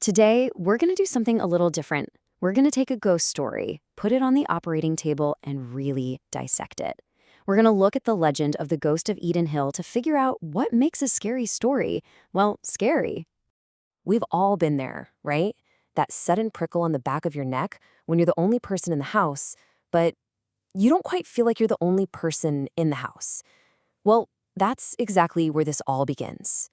Today, we're going to do something a little different. We're going to take a ghost story, put it on the operating table, and really dissect it. We're going to look at the legend of the ghost of Eden Hill to figure out what makes a scary story, well, scary. We've all been there, right? That sudden prickle on the back of your neck when you're the only person in the house, but you don't quite feel like you're the only person in the house. Well, that's exactly where this all begins.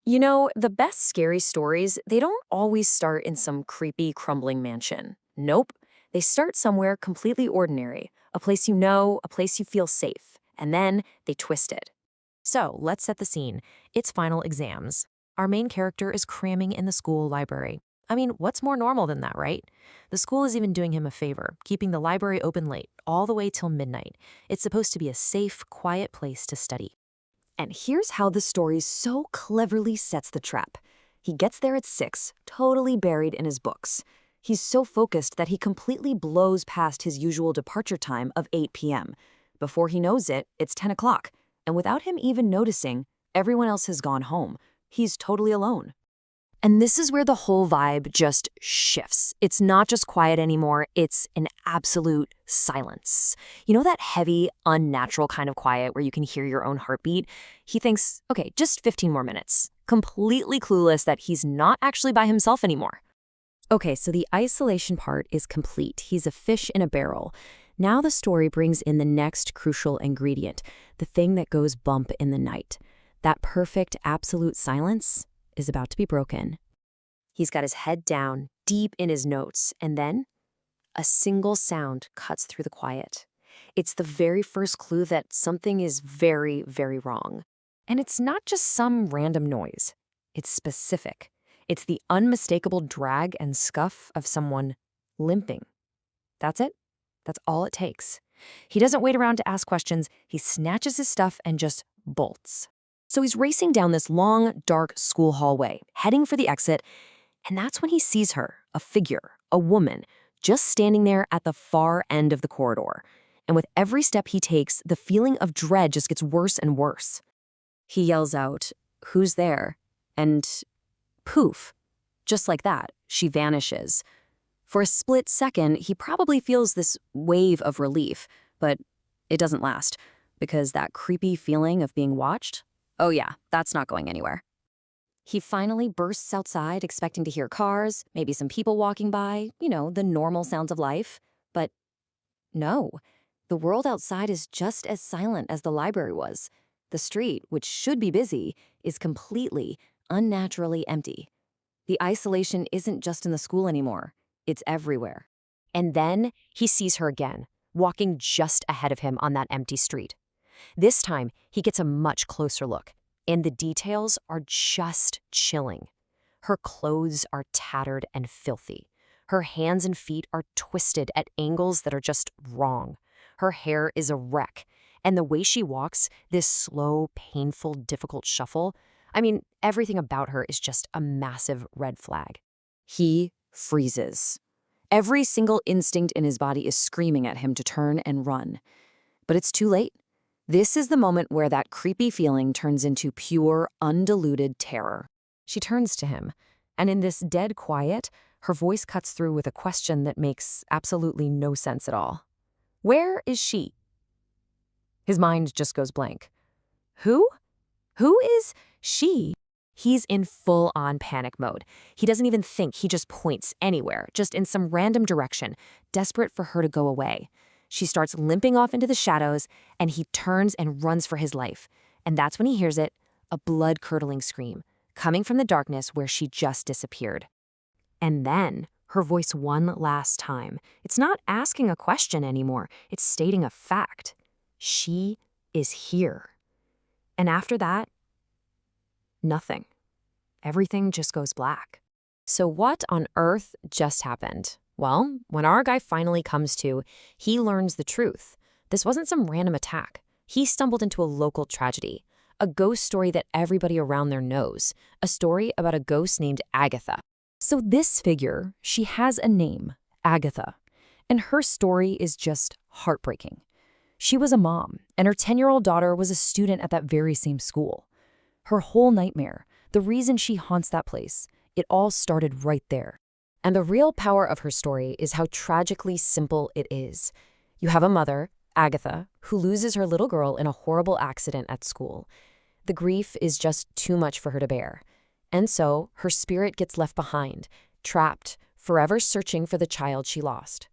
You know, the best scary stories, they don't always start in some creepy, crumbling mansion. Nope. They start somewhere completely ordinary, a place you know, a place you feel safe, and then they twist it. So let's set the scene. It's final exams. Our main character is cramming in the school library. I mean, what's more normal than that, right? The school is even doing him a favor, keeping the library open late, all the way till midnight. It's supposed to be a safe, quiet place to study. And here's how the story so cleverly sets the trap. He gets there at 6, totally buried in his books. He's so focused that he completely blows past his usual departure time of 8 p.m. Before he knows it, it's 10 o'clock. And without him even noticing, everyone else has gone home. He's totally alone. And this is where the whole vibe just shifts. It's not just quiet anymore, it's an absolute silence. You know that heavy, unnatural kind of quiet where you can hear your own heartbeat? He thinks, okay, just 15 more minutes. Completely clueless that he's not actually by himself anymore. Okay, so the isolation part is complete. He's a fish in a barrel. Now the story brings in the next crucial ingredient, the thing that goes bump in the night. That perfect, absolute silence is about to be broken. He's got his head down, deep in his notes, and then a single sound cuts through the quiet. It's the very first clue that something is very, very wrong. And it's not just some random noise. It's specific. It's the unmistakable drag and scuff of someone limping. That's it. That's all it takes. He doesn't wait around to ask questions. He snatches his stuff and just bolts. So he's racing down this long, dark school hallway, heading for the exit, and that's when he sees her, a figure, a woman, just standing there at the far end of the corridor. And with every step he takes, the feeling of dread just gets worse and worse. He yells out, "Who's there?" And poof, just like that, she vanishes. For a split second, he probably feels this wave of relief, but it doesn't last, because that creepy feeling of being watched, oh yeah, that's not going anywhere. He finally bursts outside expecting to hear cars, maybe some people walking by, the normal sounds of life. But no, the world outside is just as silent as the library was. The street, which should be busy, is completely, unnaturally empty. The isolation isn't just in the school anymore. It's everywhere. And then he sees her again, walking just ahead of him on that empty street. This time, he gets a much closer look, and the details are just chilling. Her clothes are tattered and filthy. Her hands and feet are twisted at angles that are just wrong. Her hair is a wreck, and the way she walks, this slow, painful, difficult shuffle, I mean, everything about her is just a massive red flag. He freezes. Every single instinct in his body is screaming at him to turn and run. But it's too late. This is the moment where that creepy feeling turns into pure, undiluted terror. She turns to him, and in this dead quiet, her voice cuts through with a question that makes absolutely no sense at all. Where is she? His mind just goes blank. Who? Who is she? He's in full-on panic mode. He doesn't even think, he just points anywhere, just in some random direction, desperate for her to go away. She starts limping off into the shadows, and he turns and runs for his life. And that's when he hears it, a blood-curdling scream, coming from the darkness where she just disappeared. And then, her voice one last time. It's not asking a question anymore, it's stating a fact. She is here. And after that, nothing. Everything just goes black. So what on earth just happened? Well, when our guy finally comes to, he learns the truth. This wasn't some random attack. He stumbled into a local tragedy, a ghost story that everybody around there knows, a story about a ghost named Agatha. So this figure, she has a name, Agatha, and her story is just heartbreaking. She was a mom, and her 10-year-old daughter was a student at that very same school. Her whole nightmare, the reason she haunts that place, It all started right there. And the real power of her story is how tragically simple it is. You have a mother, Agatha, who loses her little girl in a horrible accident at school. The grief is just too much for her to bear. And so, her spirit gets left behind, trapped, forever searching for the child she lost.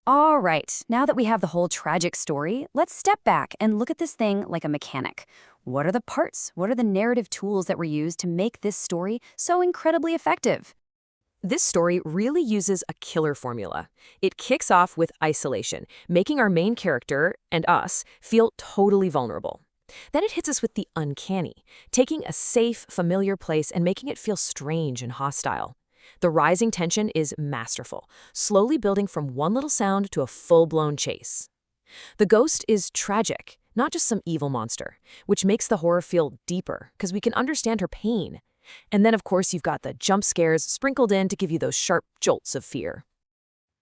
All right, now that we have the whole tragic story, let's step back and look at this thing like a mechanic. What are the parts? What are the narrative tools that were used to make this story so incredibly effective? This story really uses a killer formula. It kicks off with isolation, making our main character, and us, feel totally vulnerable. Then it hits us with the uncanny, taking a safe, familiar place and making it feel strange and hostile. The rising tension is masterful, slowly building from one little sound to a full-blown chase. The ghost is tragic, not just some evil monster, which makes the horror feel deeper because we can understand her pain. And then, of course, you've got the jump scares sprinkled in to give you those sharp jolts of fear.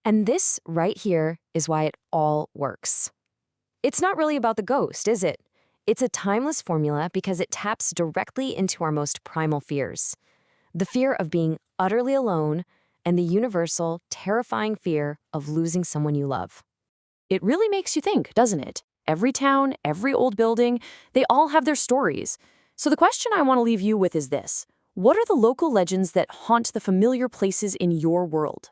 And this right here is why it all works. It's not really about the ghost, is it? It's a timeless formula because it taps directly into our most primal fears. The fear of being utterly alone and the universal, terrifying fear of losing someone you love. It really makes you think, doesn't it? Every town, every old building, they all have their stories. So the question I want to leave you with is this: what are the local legends that haunt the familiar places in your world?